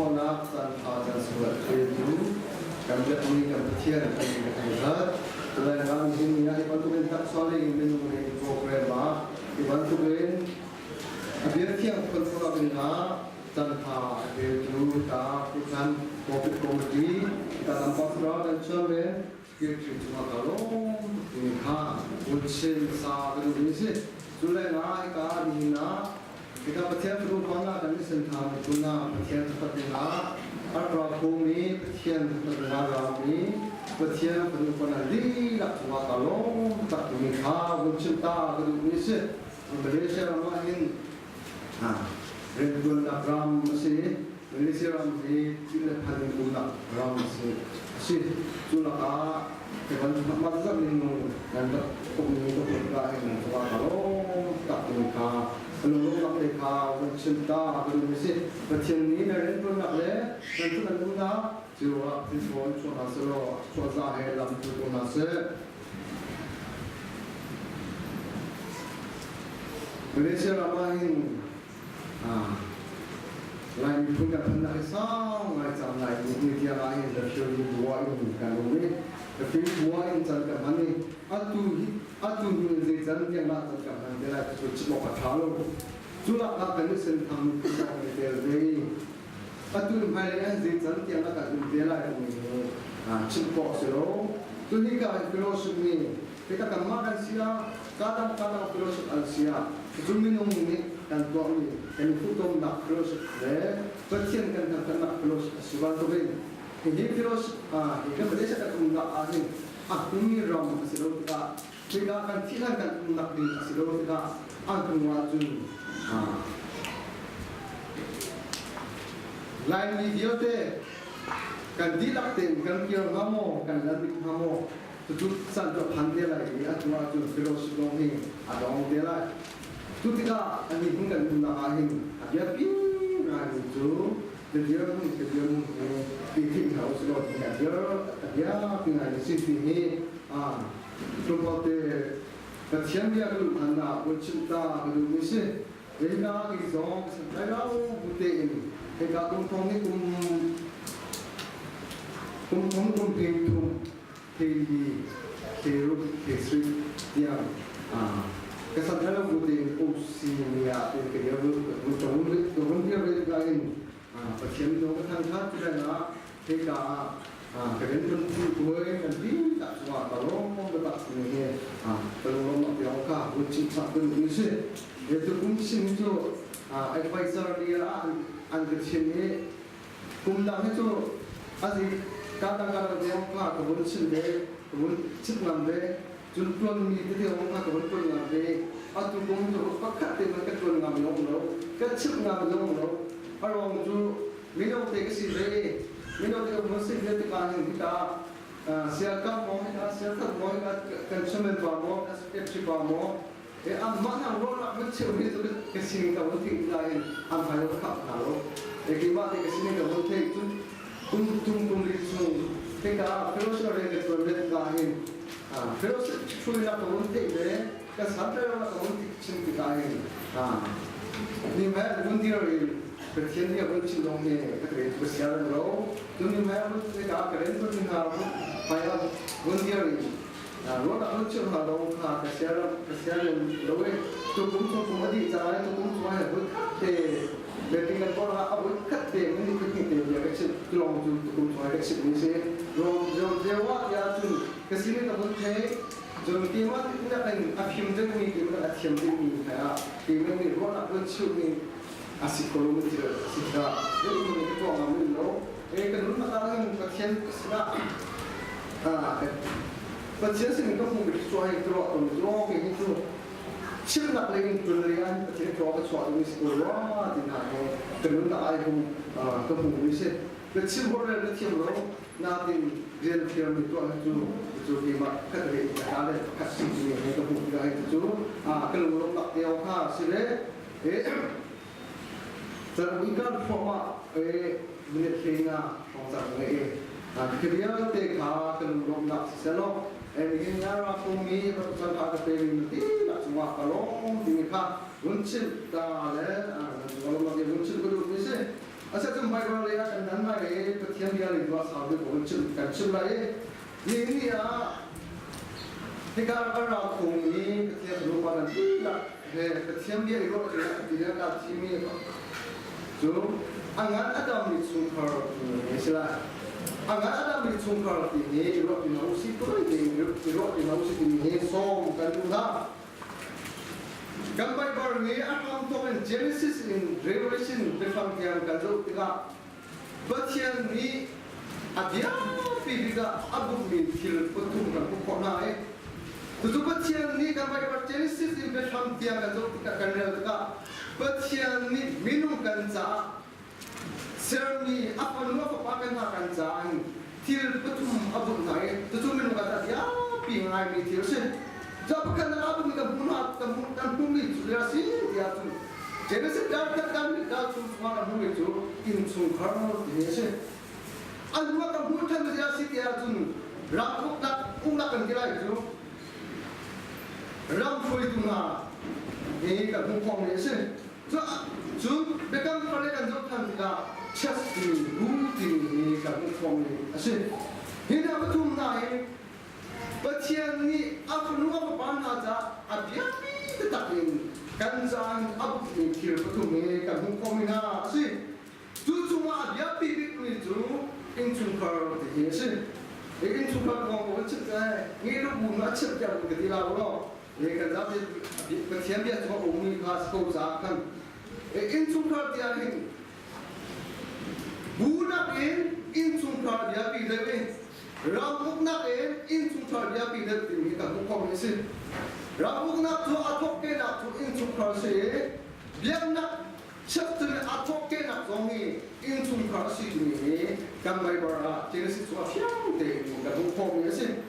Pona San Fajar Surat itu kami kami bertiada kami bertiada. Selain kami ini yang dibantu tak soaling mengenai program dibantu biar tiang kontrol bina tanpa itu tak bukan covid komedi dalam pasal dan coba kita cuma kalau ini ucil sah berusaha selain kita bina kita bertiada berubah dan sentam guna bertiada terdengar arwah bumi bertiada terdengar kami bertiada berubah lagi tak cuma kalau tak bina ucil tak berusaha Malaysia ramai Redbun Ram masih Malaysia ramai tidak paling guna Ram masih Sulaka keban mazhab ini dan komunitas berkaitan dengan kalau tak mereka belum mereka bercinta belum masih bercinta dan Redbun ada dan tu kan guna jiwa Islam cuma selo cuma dalam tu guna Malaysia ramai lain punya pendakisan, macam lain media lain dari dua ini kan ini, tapi dua ini jangan mana, atu ini jangan yang nak jangan dia itu cuma kalau, jual akan sentam kita ini, atu ini macam jangan yang nak dia ini, cuma selo, tu ni kan filosofi ni, kita kan makan siapa, kadang-kadang filosofi Asia. Juminong ini dan tuan ini, yang itu nak filosofi, percian kan nak filosofi sebab tu ini filosofi, ini Malaysia kan nak ahli, ini ram hasil kita, kita akan tidak kan nak di hasil kita, akan wajib, lain video te, kan dilakten, kan kira kamu, kan lantik kamu, tu sangat pandai lagi, akan wajib filosofi ini, ada orang dia lagi. Tu tidak ani bukan guna ahing, dia pin itu dia bikin house lot dia pingan sisi ni tu boleh kecian dia tu anda bercinta tu mesti dia itu saya buat ini kita tu ni pintu kesri dia kesadaran buat usia kerja turun dia berjalan pasien itu kan tidak nak kita kerja pun nanti tak semua kalau betul ini kalau nak biarkan ucap satu misi itu mungkin itu advisor dia angkat ini kumdam itu asyik kadang-kadang biarkan kebun sendiri kebun cipnamde Juntuan ini dia orang nak berpuluh nanti, atau komunikasi pakat dia mereka tuan ngambil orang, kecil ngambil orang, orang tu minum teh kesini, minum teh mesti dia tekan kita, siapa mau konsumen bamu, SPC bamu, mana orang nak macam itu kesini kita mesti lain, apa yang kita tahu, kita kesini kita mesti tung itu, kita filosofi itu lain. Terus sudah tahun ini, kesannya orang tahun ini kita ni macam bundir ini, percikan dia bundir dongnya, kerja bersiaran loh, tu ni macam kita kerja tu ni macam bundir ini, orang bundir kalau kesiaran loh, tu pun mesti cara tu pun macam berkat Bertingkat orang apa berkat ini dia kecil tulang tu pun macam kecil ni sih, jawab ya tu kesini tak boleh, jadi timat itu nak akhir jam ni kita akhir jam ni, timat ni orang nak bersih ni asyik kalau mesti kita, jadi kita ambil loh, kalau nak orang kecil kesana, kecil sini kita mungkin sesuai terus itu. Cuma nak lagi tulisan, jadi kalau suatu misi orang tidak kalau nak ayam kampung misi, kecil boleh kecil loh, nanti real film itu lima kali ada kasih ini kampung kita itu, kalau orang nak tiawah sini, terbuka format minit kena orang kerja teka kalau orang nak selo. Ini aku ni betul ada pemimpin tidak semua kalau mereka muncul dah le kalau lagi muncul kedua mesti asa tum bai ro le ya kan nan mai le to thiam dia le dua sa de ko chum kan chum la e ni a te ka ra ko ni ke thiam ro pa nan la he ke thiam dia ro le ya ti ya ka chi mi ko jo angan adam ni chung khar ni sila angan adam ni chung khar ti ni ro ti na usi to ni ro ti na usi ti ni so kan na kan bai bar ni atam to in Genesis in Revelation befang tiang kan zo tiga batian ni adia pi biga abu min thil putum kan ko na e tu batian ni kan bai bar Genesis in befang tiang kan zo tiga kan rel tiga batian ni minum kan cha serni apa lu apa pakai makan cha thil putum abu na e tu minum kan adia pi ngai mi thil se जब कल आप निकल बुना तम तुमी जुलासी या तुम जेने से डर कर में डाल तुम तुम्हारा मुंह में जो इन तुम घर में देसे अलवा का मुंह ठंड जुलासी या तुम रात को तक उंगला कर दिला जो राम फोई तुमा ये का मुंह को में से जो बेकम पड़े का जो ठंड का चस्ती बूटी ये का मुंह को में ऐसे ये ना तुम ना है batian ni apa lu apa panah aja abia ni tetakin kanjang abu ni kira betul ni kan hukum ina sih tu cuma abia pipit ni tu incungkar ni sih incungkar kau macam ni lu bunga macam dia begitu lah lo ni kan tapi batian dia cuma umi khas kau zakan incungkar dia ni bunga incungkar dia pilih Ramuk nak in sungkar dia pindah tinggi kan hukum ni sih. Ramuk nak tu atok ke nak tu in sungkar sih. Biar nak cakap atok ke nak zongi in sungkar sih ni. Kan mai bara jenis tu siang deh kan hukum ni sih.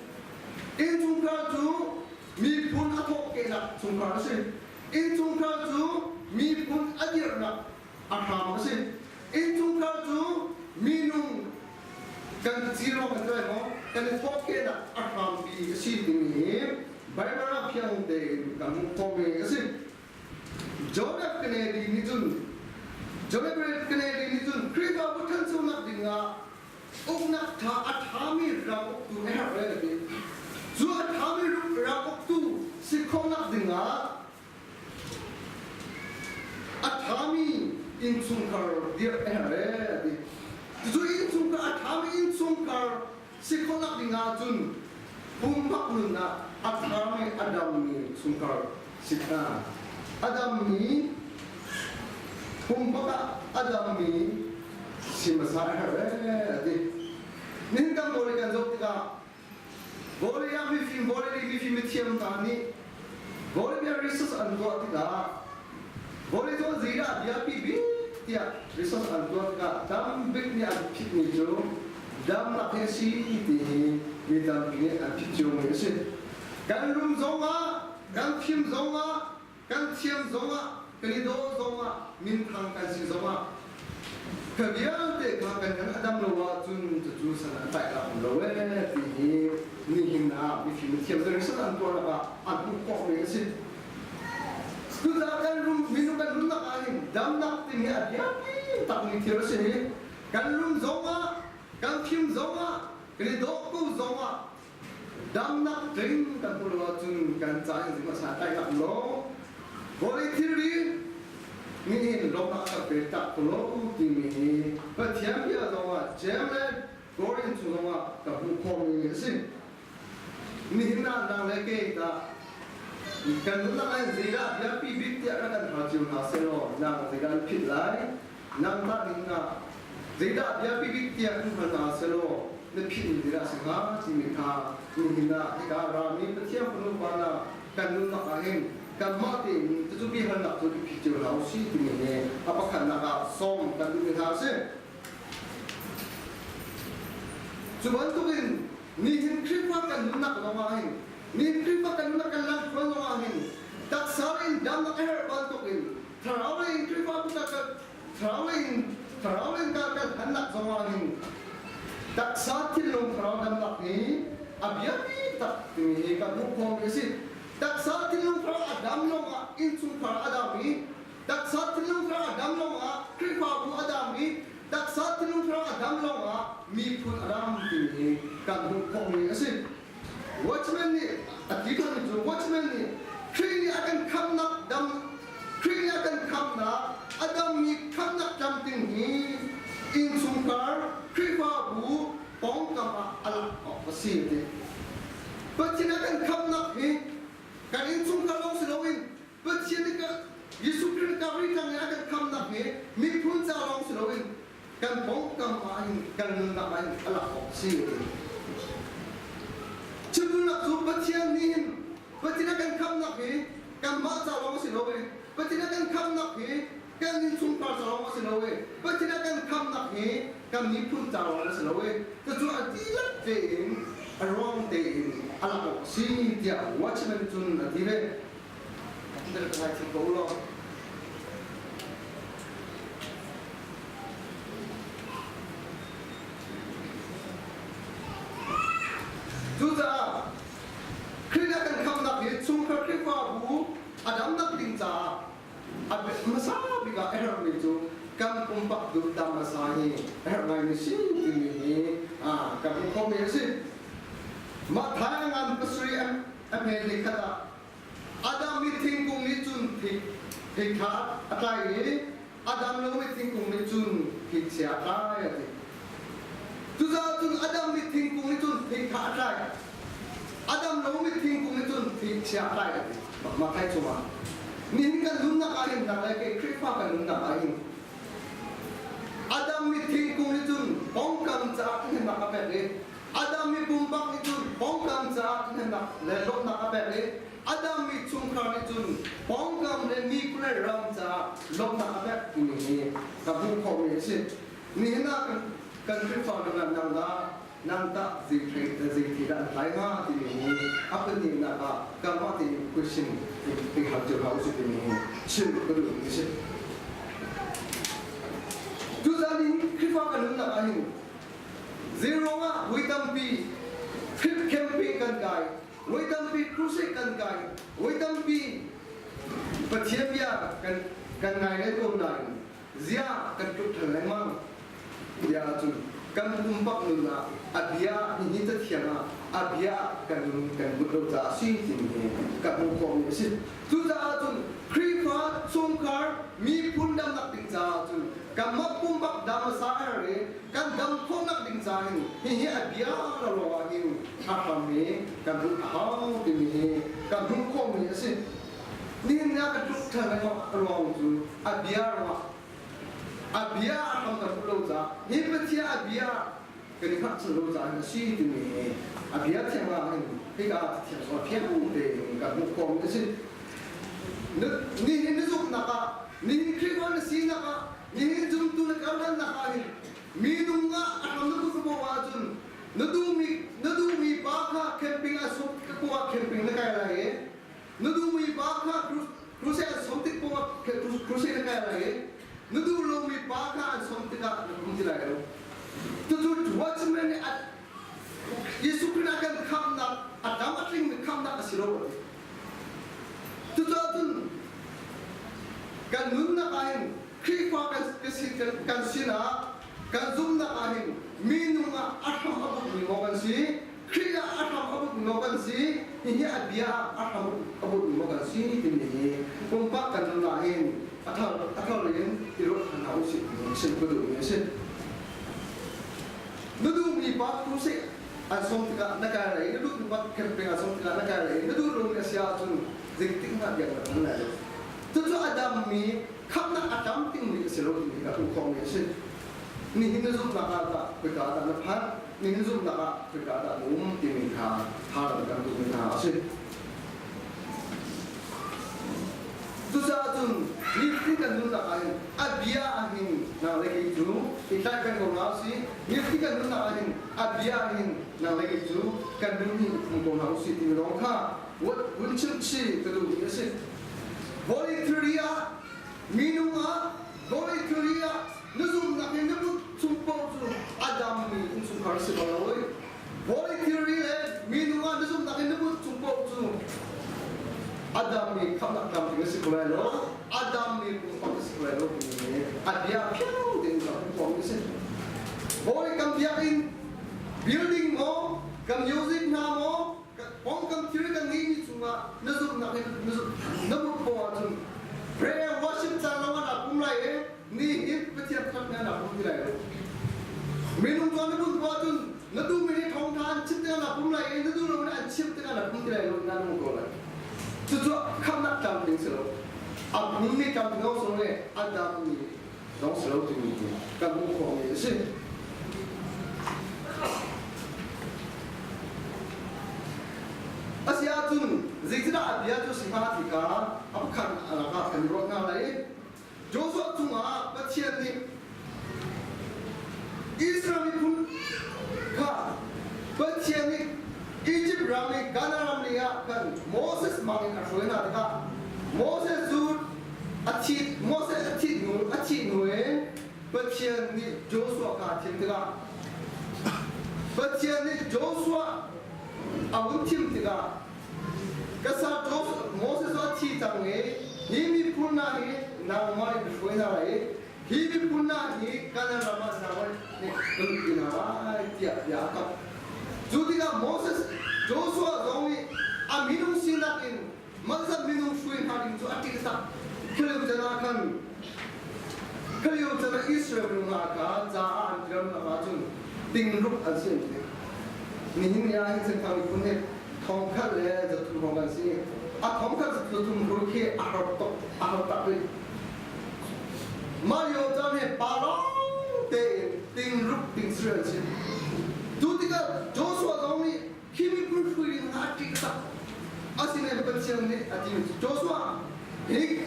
In sungkar tu mi pun atok ke nak sungkar sih. In sungkar tu mi pun ajar nak aham sih. In sungkar tu minum kan zero kan tu no kan poke na aham bi si dini baibara piang de kan poke asi jobe kene ni jun kriba bukan sunak dinga uknak tha athami ra tu ne ha re de zu athami ra tu si konak dinga athami in sungkar dia re de tu in sungkar athami in sungkar si konak dinga jun pumbak nuna athami adam ni sungkar sita adam ni pumbak adam ni si masah re de ningkam boleh kan jok tiga boleh ya bifi mitiam tani boleh biar resource antua tiga boleh tu zira dia pibi tiap resource antua tiga dam big ni apit ni jo dam nak hesi ini di dam ini apit jo ni se kan rum zonga kan film zonga kan tiam zonga kenido zonga min thang kan si zonga kebiar te kan adam lawa jun tu sana tak lah lawa ti ni hina bifi mitiam resource antua lah aku kok ni se sudah kan rum minum kan rum nak angin dam nak tinggi dia tak ni kira sini kan rum zonga kan film zonga kini dokku zonga dam nak drink kan puluh jun kan cai semua santai nak lo boleh tiri ni lo nak kereta puluh tinggi pertiap dia zonga jalan goreng zonga kan hukum ni sini ni hina nang lagi tak kan nuna kan zira dia pibit dia akan hasil hasil nang zira pit lai nang tak nina zira dia pibit dia akan hasil ne pit zira singa simika nina ika rami petiam penuh bana kan nuna angin kan mati tu bi hendak tu pit jo lausi ini apakah nak som kan nina hasil cuman tu kan ni kripa kan nuna kan angin ni kripa kan nuna kan lang pulang angin tak sarin dam nak air bantukin terawin kripa kita kan terawin kan hendak sama angin tak satil long terawin nak ni abiani tak ni kan hukum isi tak satil long terawin adam long insung terawin adami tak satil long terawin adam long kripa bu adami ดักสัตว์นุ่งพระอดัมลงอ่ะมีคนอดัมที่การบุกของนี่สิ watchman นี่อธิษฐานจู่ watchman นี่ครีนี่อาการคำนักดำครีนี่อาการคำนักอดัมมีคำนักจำติงนี้อินสุงการครีฟ้าบูป้องกันอะไรออกมาสิเด็กปัจจุบันคำนักนี้การอินสุงการลงสิลวินปัจจุบันก็ยิสุคริสต์การิจังเนี่ยการคำนักนี้มีพุ่งจะลงสิลวินการป้องกันการเงินนักอะไรออกสิเด็กชุดนักสู้ปัจจุบันนี้ปัจจุบันการคำนักนี้การมาจะลงสิลวินปัจจุบันการคำนักนี้การอินสุงการจะลงสิลวินปัจจุบันการคำนักนี้การมีพุ่งจะลงสิลวินก็จะอธิลักษณ์เองwrong day ala ko si dia watchman tun atire andar ka chi ko lo tuza khina kan kham na bi chung ka khri fa bu adam na ding cha ab masa bi ga error mi chu kam pum pak du tam masa hi error ngai ni si ni kam ko me siมาทางงานกษรีอเมริกาอาดัมมีทิ้งกุมิจุนผิดขาดอะไรนี่อาดัมเราไม่ทิ้งกุมิจุนผิดเสียอะไรทุกอย่างจุนอาดัมมีทิ้งกุมิจุนผิดขาดอะไรอาดัมเราไม่ทิ้งกุมิจุนผิดเสียอะไรมาใครชัวร์นี่กันลุ้นนักอาหินนักอะไรกันคริสฟ้ากันลุ้นนักอาหินอาดัมมีทิ้งกุมิจุนป้องกันจากที่นักอาเปรย์Adam mi bumbak ni chun bongkam cha na le lok na ka le Adam mi chungkar ni chun bongkam le mi kule ram cha lok na ka ni ka bu ko mi si ni na kan ri fa na ta zi thai ta zi ti da lai ma ti ni ap ni na ka ma ti question ti ha ju ha su ti ni chin ko ni si tu za ni ri fa ka na ka ni Zero nga, witampi, fit camping kan kai, witampi cruise kan kai, witampi patiapia kan ngai le ko nai, zia kan tu thalai mang, dia tu kan tumpak nuna, abia ni ta thianga, abia kan budo ta si ti ni, kan ko ni si, tu za tu krifa songkar mi pundam nak ting za tu. Kan mapumpak dama sahari, kan dam konak ding sahin, hihi abia lawahin, hakami, kan hau dini, kan komi asi, ni nak ketuk tangan ruang tu, abia akan terpulau za, ni betia abia, kini hak selalu za nasi dini, abia tiang hingga tiang soal tiang deh, kan komi asi, ni zuk naka, ni kriwan si naka. Ini jum tu nak kawan nak kahir, minum nga akan nak kubo wajun, nadu mi baka camping asok kuwa camping nak kaya lagi, nadu mi baka cruise asok kuwa cruise nak kaya lagi, nadu lo mi baka asok ka kumti lagi. Tu watchman at Yesus kena akan kam nak adam atling kam nak asiro. Tu kan nun nak kahir. Kripa kan sina kan zoom na kahin minunga atam abut ngogan si kriya atam abut ngogan si hihi abia atam abut ngogan si ini kumpa kan lain atau lain irot kan hausi sin kudu sin nudu mi pa kusi asom tika nakara nudu mi pa camping asom tika nakara nudu rum asia tun zikting na dia kan la tu adam mi khắp nát adam tiếng người sẽ lôi đi cả cuộc không này xin ni hin zoom na ka ta na phat ni hin zoom na ka ta um ti min tha là kan tu min tha xin tu sa tun ni ti kan nu na ka abia ahin na lagi tu kita kan ko na si ni ti kan nu na ahin abia ahin na lagi tu kan nu ni ko na si ti ro kha what wun chim chi tu ni sin volunteeria minunga volunteeria nuzum na kinabu sumpo su adam ni unsum harsi balawai volunteeria minunga nuzum na kinabu sumpo su adam ni kamnak kam ni sekolah lo adam ni pun sekolah lo ni adia piau dengan phong như thế bố đi cầm việc in building mô cầm music na mô bóng cầm thiếu cầm nghĩ như chúng ta nó giúp nó một bộ chúng prayer worship cha nó là cũng lại ấy ni ít bất thiệp thật nên là cũng như này mình không cho nó buồn quá chúng nó tu mình thông than chip tên là cũng lại nó tu rồi nó ăn chip tên là cũng như này luôn nên không có lại chú không đặt trong tiếng sửa mình đi trong tiếng sửa này ăn đam mình nó sửa thì mình cầm một phong như thế Asia chun zikra abia chu sima thika apkhan alaka khanro na lai Joshua chunga pathian ni Israel kun kha pathian ni Egypt rami Ghana rami ya kan Moses mangin arsoina thika Moses zu Moses achi nuwe pathian ni Joshua ka thim thika pathian ni Joshua awun tim tiga kasa Moses wa chi tange himi punna hi na mai bishoi na lai himi punna hi kana rama na mai ne kulina wa ya ka judiga Moses Joshua zongi aminu sinakin mazhab minu shui hadin jo atiksa kelu jana kan kelu jana Israel ma ka za an gram na jun ting rup asin mình nhà hình thành thằng quân hệ thòng khát lẽ giật thùng hoàng gan si thòng khát giật thùng rồi khi hợp tập đi Mario cho nên ba long tê tình rút tình sửa chứ tu thì cái Joshua giống như khi mình cũng phui đến hạt chỉ cái asin em vẫn xem này asin Joshua hi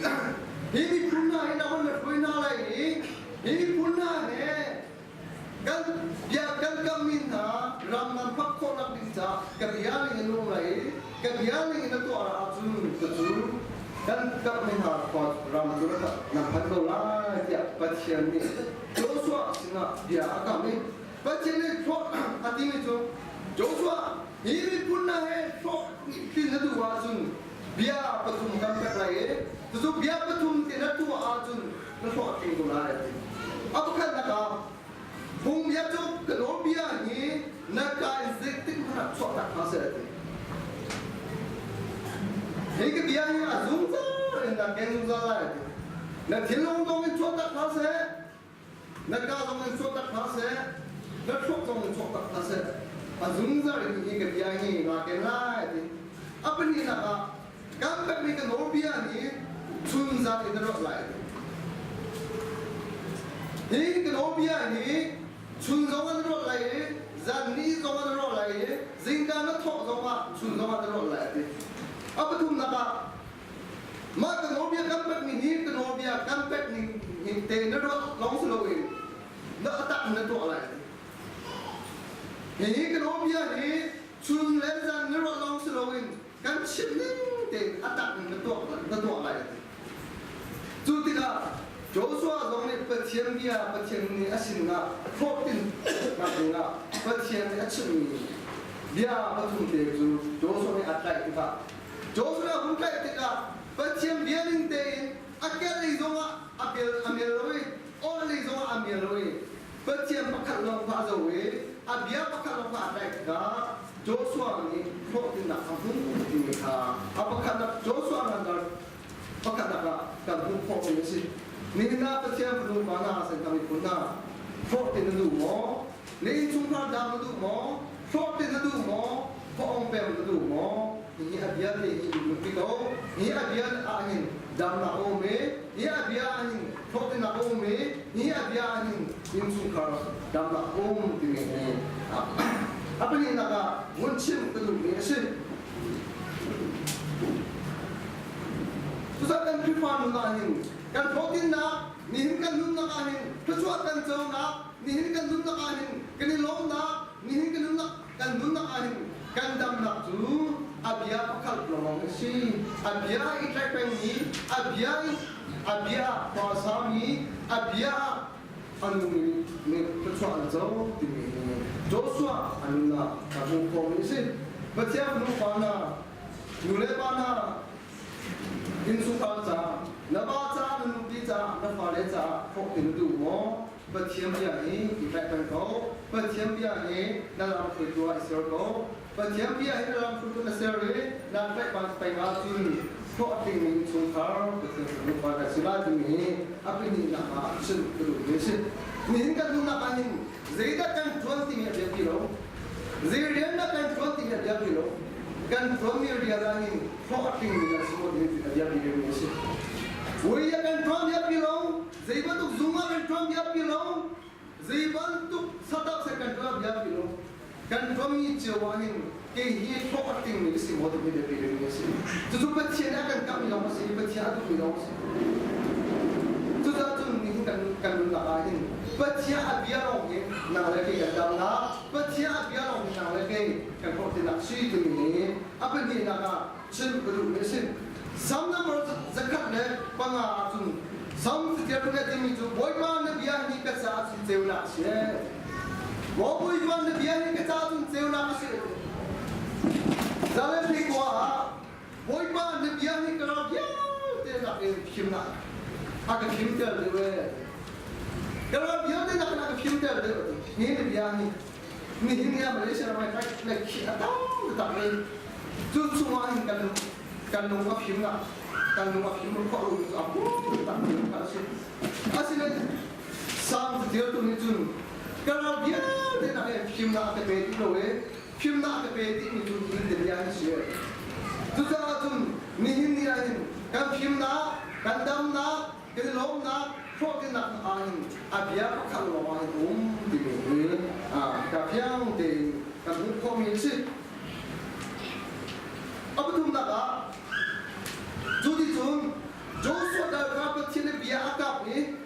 mình cũng na hình nào mình phui na lại hi cũng na này kan kamin ha ramnan pakko nak dinsa kabiyaling inung lai kabiyaling inato ara atun kutu kan kamin ha pat ramtur na phando la ya pathian ni Joshua singa dia akami pathian ni thok atimi chu Joshua himi punna he thok tinadu wajun bia patum kampek lai tu bia patum tinatu ajun na thok tingu la apakhan naka Bung ya tu Colombia ni nak executive nak sok tak masa tu. Ni ke dia ni azum tu, nak kenu zala tu. Nak thilong dong ni sok tak masa, nak ka dong ni sok tak masa, nak sok dong ni sok tak masa. Azum zala ni ke dia ni nak kenai tu. Apa ni nak? Kampek ni Colombia ni chun zala ni terus lai. Ni Colombia ni chunzongan ro lai zanni zongan ro lai zinga na thok zonga chunzongan ro lai apathum naka ma ka nobia kampek ni hi ka nobia kampek ni te na ro long slowi na atak na to lai hi ka nobia ni chun le zan na ro long slowi kan chimning te atak na to lai chu tika Joshua dong ni pathian ni asin na 14 na pathian ni achin ni dia pathum te ju Joshua ni atlai tika Joshua hun kai tika pathian dia ning te akel li zonga amel loi all li zonga amel loi pathian pakhat long pha zo we abia pakhat long pha atlai tika Joshua ni 14 na hun ni ka apakhat na Joshua na pakhat na kan hun pho ni si Nina pathian pun mana sen kami punna, fort in the mo, lay chungpa dam the mo, fort in the mo, phong pem the mo, ni abian ni mukito, ni abian ahin dam na ome, ni abian fort in na ome, ni abian in chungpa dam na ome ni. Apa ni naga munchim tu ni sih. Susah kan kifan nahin. Kan protein na, nihin kan lum na kahin, kasuat kan jaw na, nihin kan lum na kahin, kanilom na, nihin kan lum na kahin, kan dam na tu, abia pakal lomong si, abia itlapeng ni, abia pasami, abia anu ni kasuat jaw ti ni, Joshua anu na kamu kong si, baca nu pana, nule pana. In su ta cha na ba cha na nu ti cha na fa le cha phok tin du mo bật chiếm bia ấy thì phải cần có bật chiếm bia ấy là làm phụ thuộc Israel có bật chiếm bia ấy là làm phụ thuộc Israel ấy là phải vào chun họ tình mình xuống tháo bật chiếm bia phải là sila tình mình áp ini là mà sinh từ người sinh mình cái đúng là anh giấy đã cần chuẩn tình mình đẹp kilo giấy riêng đã cần chuẩn tình mình đẹp kilo cần chuẩn mình dia ra anh họ tình mình là số mình đẹp kilo người sinh Ui akan Trump ya pilong, zai bantuk Zuma kan Trump ya pilong, zai bantuk Sadak saya kan Trump ya pilong, kan Trump ni cewahin, ke ini properting ni si motor ni dia pilih ni si, tu pecian akan kami lawan si, pecian tu pilong si, tu ni kan lawan, pecian abiar orang ni, nak lagi kan dalam, pecian abiar orang nak lagi kan properting nak sui tu ni, apa ni nak sen beru ni sen. Samna berut zakat ne pangajun sam setiap punya demi tu boyman ne biar ni kesat seuna sih boyman ne biar ni kesat seuna sih jalan ni kuah boyman ne biar ni kalau dia tidak kimna agak kimter dewe kalau dia tidak nak kimter dewe ni biar ni Malaysia ramai nak atau tak ni tu semua ni kan nunggu film lah, kan nunggu film kok lu aku tak kasih lagi sam dia tu ni tu kalau dia nak film nak kepeti loh film nak kepeti ni tu dia ni sih tu dah tu ni lagi kan film nak kan dam nak kan lom nak kok nak angin abia kalau angin di ni kapiang di kan komisi apa tu nak Jadi tu, Joshua dah dapat cina biar akap ning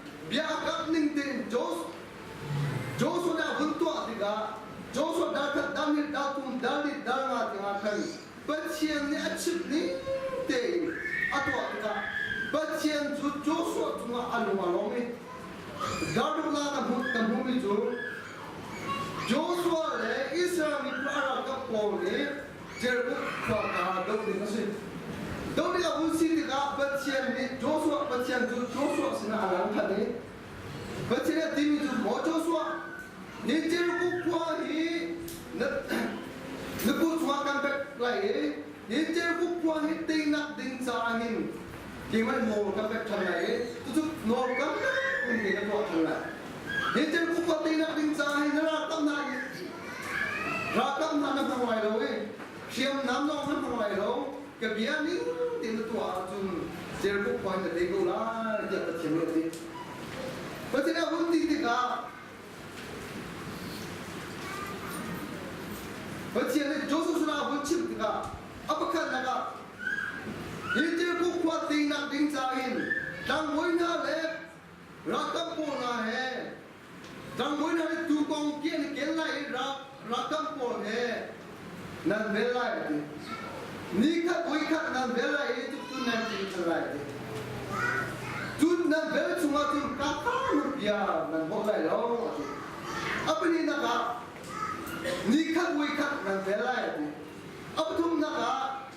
Joshua dah bentuk tiga, Joshua dah damir datum dalit dalam tinggalkan, bacian ni acip ni te, atau tiga, bacian Joshua cuma alung gaduh lah kamu itu, Joshua le Israel ni perang kapal ni, Jericho perang gaduh ni masih. Dau dia unsur dia bacian ni Joshua bacian Joshua sina alam tadi bacian demi tu mau Joshua ni Jericho kuah ni nak cuma kampek lagi ni Jericho kuah ni tingnak sahin gimana mau kampek cakap tu mau kampek ni nak buat cakap ni Jericho kuah tingnak sahin rakam nak mengawai lo siam nam nak mengawai lo kebiasaan ni tidak tua cun Jericho point terdekat lah dia tercemar ni. Macam mana pun tidak. Macam mana Joshua sudah buncit tidak. Apakah nak? Jericho kuat tinggal sahin. Tang boyna le rakam pona hai. Tang boyna le tu kong kian kelai rakam pon hai. Nan belai. Nikah boykat nan bela itu tu nanti cerai. Tu nan bela cuma tu kata rupiah nan boleh loh. Apa ni nak? Nikah boykat nan bela itu. Apa tu nak?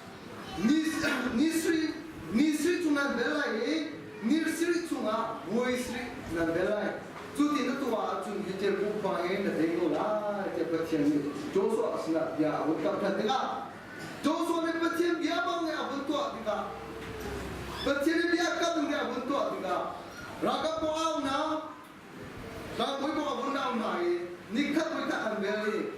Nisri tu nan bela ini. Nisri cuma boysri nan bela. Tu tidak tua tu kita bukan yang tengok lah. Kita percaya ni. Joshua asal dia bukan tengok. Joshua ni percaya biar bang ni abun tua tiga, percaya biar kau ni abun tua tiga. Raga poau na, raga boy poau abun na unai, nikah boy tak ambeli,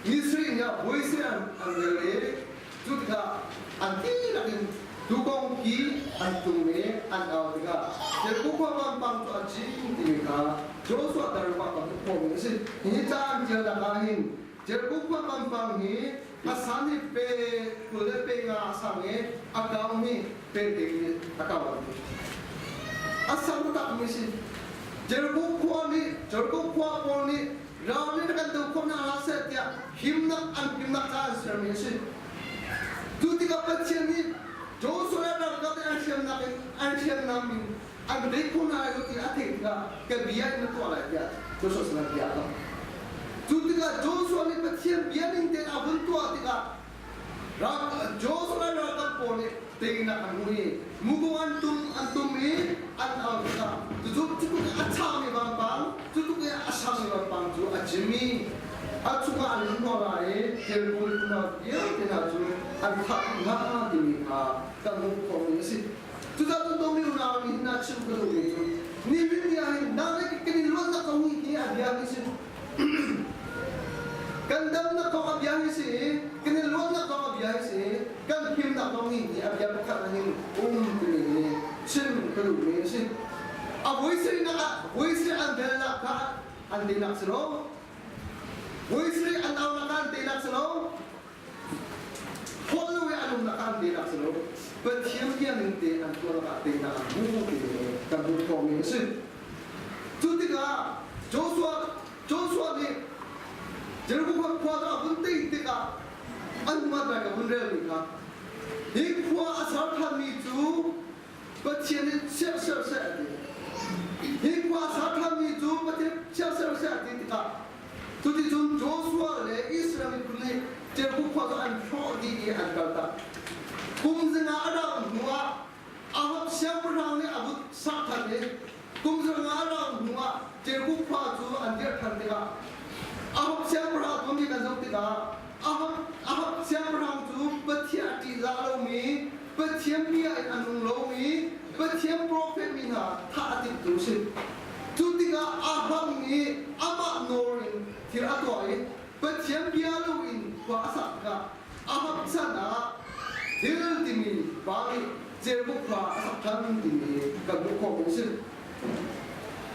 istri ni boy istri ambeli, tu tiga anti lagi dukung ki antume antau tiga. Jadi bukan mampang tu aji tiga. Joshua terlepas pada pom ni, ini jangan dia lain. Jadi bukan mampang ni. Asani pe kuda pe nga asange akau ni pe degi akau ni. Asam tak mesti. Jericho kuah pon ni, rawani nak tu kuah na aset ya himnak cah sermesi. Tu tiga percian ni, Joshua dah kata ansiam namin. Ang dekho na itu tidak tiga kebiayaan itu ada ya. Joshua senang biasa. Jutiga Joshua ni percian biar ni tena abun tua tiga. Joshua rakam pone tingin na kami mugo antum an ka tutuk acham ni bang tutuk asam ni bang tu ajmi achuka an no lai helpul na dia tena tu an kha na di ka kamu ko ni si tu da tu mi na mi na chu ko ni bin dia na ne ke ni lo na ko ni ki abia ni si Gandam na kau abiyahe si, kinilwan na kau abiyahe si, kan kim na kau ni abiyahe ka na hin kini sim kalumi si. Aboy si andel na ka andinak silo, aboy si andaw na ka andinak silo, follow anong na ka andinak silo, but hiyam hindi ang tuwa ka andinak ang buho kini kan buho kami si. Tuti ka Joshua ni Jerukuk kuada bunte itika anmada ka bunre nika ikwa asar thami tu bachene ser ikwa asar thami tu bachene ser tika tudi jun Joshua le Israel kule jerukuk kuada an shodi an kalta kumzenga ada nuwa ahab syamrang ni abut sathane kumzenga ada nuwa jerukuk kuada an dia thandega ahab siapa kami kan jauh ahab siapa tu betia di lalu mi betia biar anung lalu betia prophet mina tak ada terus tu tiga ahab ni amat norin tidak tuai betia biar lalu kuasa ka ahab sana hil dimi bagi jerbuk kuasa kan dimi kabuk komusin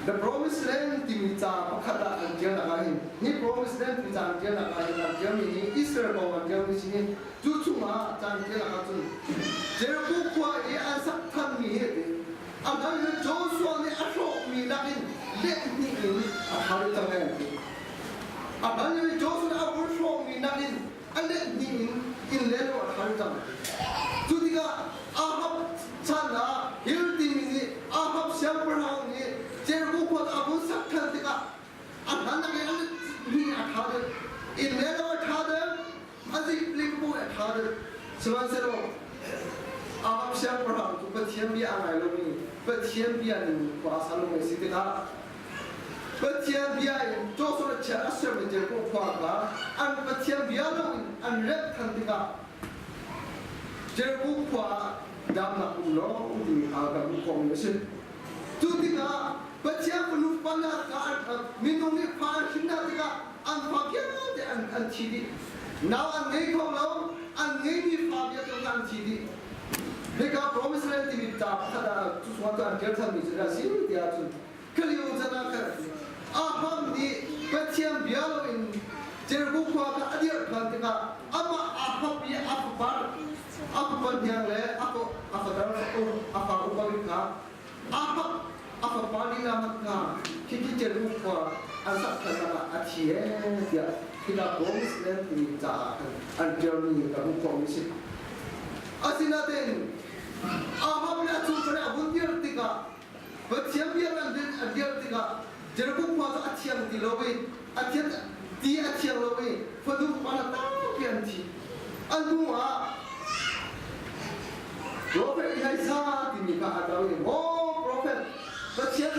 The promised land timita pakada anjel nakahin. Ni promised land timita anjel nakahin anjel ni Israel ko anjel ni sini tucuma anjel nakatun. Jericho kwa asak tan mi hete. Amal Joshua ni asok mi nakin let ni ini hari tangan. Amal Joshua asok mi nakin let ni in lelo hari tangan. Tudiga ahab sana hil timini ahab siapa ni Jericho kuat abu sakkan tika, anak yang ni akhade, ini lewat akhade, masih lingkup akhade, semasa ahab siapa orang tu petian dia angai lomi, petian dia ni kuasa lomi sitika, petian dia Joshua cara serba Jericho kuat lah, an petian dia lomi, an red tika, Jericho kuat dalam nak pulau di agak komunikasi, tu tika. Baca penuh panah minum ni pan hina tika an fabia de an tidi. Now an ngay kau lau an ngay ni fabia tu an tidi. Mereka promise land di bidang ada sesuatu an kerja misal sih dia tu. Keliu jana kan. Aham ni baca biar in Jericho kuat adir kan tika. Ama aham dia apa yang le apa dalam apa upaya apa apa pagi lama ka kiki Jericho kuat asal kata acie dia kita promise dan kita anjur ni kamu promise asina den aham na tu kena bundir tika bersiap biar anjur tika Jericho kuat acie di lobi acie lobi penuh mana tahu pianci andua prophet Isa di nikah ada ni prophet Bacian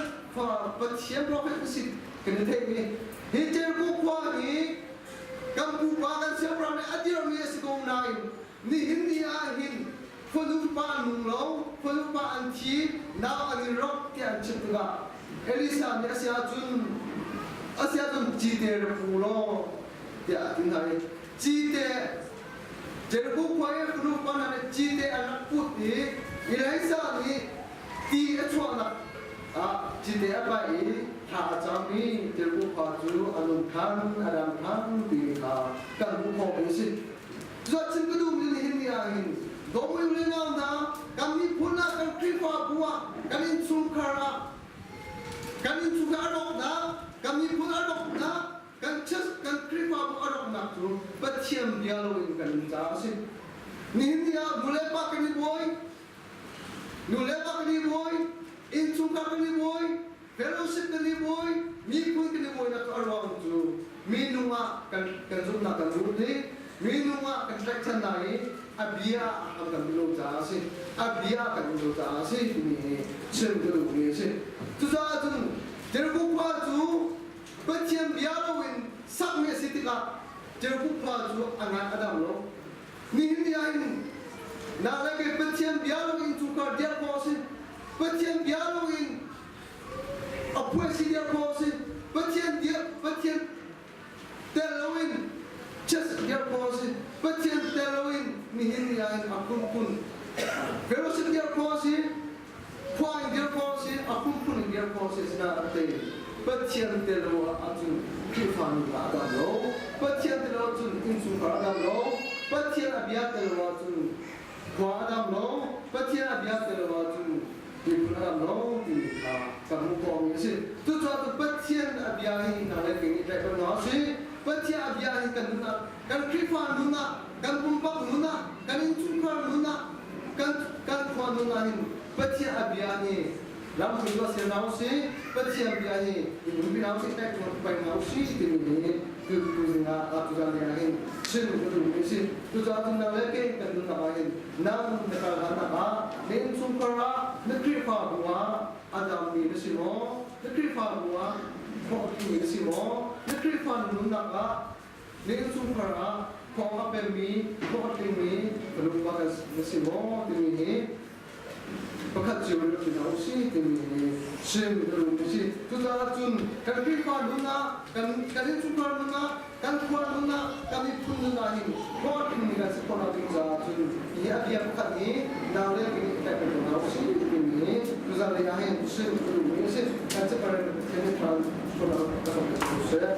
prophet mesti kena tengok ni. Jericho kuat ni, kamu bagan siapa ni ajar ni sekolah nain. Ni hindi ahin, pelupa nunglau, pelupa anci, nak angin rock tiang cipta. Elisa ni asyik jun jite pulau dia tinggal jite. Jericho kuat pelupa ni jite anak putih. Elisa ni di acuan jite apa ini? Hajami Jericho paju alunkan adam kan bika kan buko besi. Jadi kedua ini ahin. Domu ini nanda kami punah kan kripa buah kami sungkara kami juga na kami pun na kan just kan kripa buah na tu. Beciam dialog ini kan jasi. Ni dia mulai pakai ni boy. Insungka kini boy, fellowship kini boy, mi pun kini boy nak around tu, mi nunga kan zumna kan rudi, minunga construction nai abia akan bilo jasi abia akan bilo jasi ni cendel ni se tu jatun terbu paju betian biarawin sakme sitika terbu paju angat adam lo ni hiain na lagi betian biarawin tukar dia kosi betian biarawin apa sih dia kosi betian telawin just dia kosi betian telawin mihin yang akun pun verosin dia kosi point dia kosi akun pun dia kosi sedar ate betian telawa atun kifan adam lo betian telawa atun insung adam lo betian abiat telawa atun kwa adam lo betian abiat telawa atun di dalam laut di kamu kau mesti tu suatu betian abiahi nak lagi kita nasi betian abiahi kan luna kan kifan luna kan pumpak luna kan incukar luna kan kuan luna ini betian abiahi dalam hidup saya nasi betian abiahi ini bila kita bermain nasi ini kemudian aturan yang lain seluruh mesti tu suatu nak lagi kan luna lain nam nekal nama nen sungkara nekrifa buah adam ni nesimo nekrifa buah kau ni nesimo nekrifa nunaka nen sungkara kau apa mi kau ni belum bagas nesimo ini bakat jiwa kita usi ini seluruh mesti tu suatu kan nekrifa nuna kan sungkara nuna kan kuat nuna kami pun nuna ini kau ni kan sekolah kita ia dia bukan ni nak lagi kita berdoa usi ini Tuhan yang seluruh ini kan seperti ini kan sekolah kita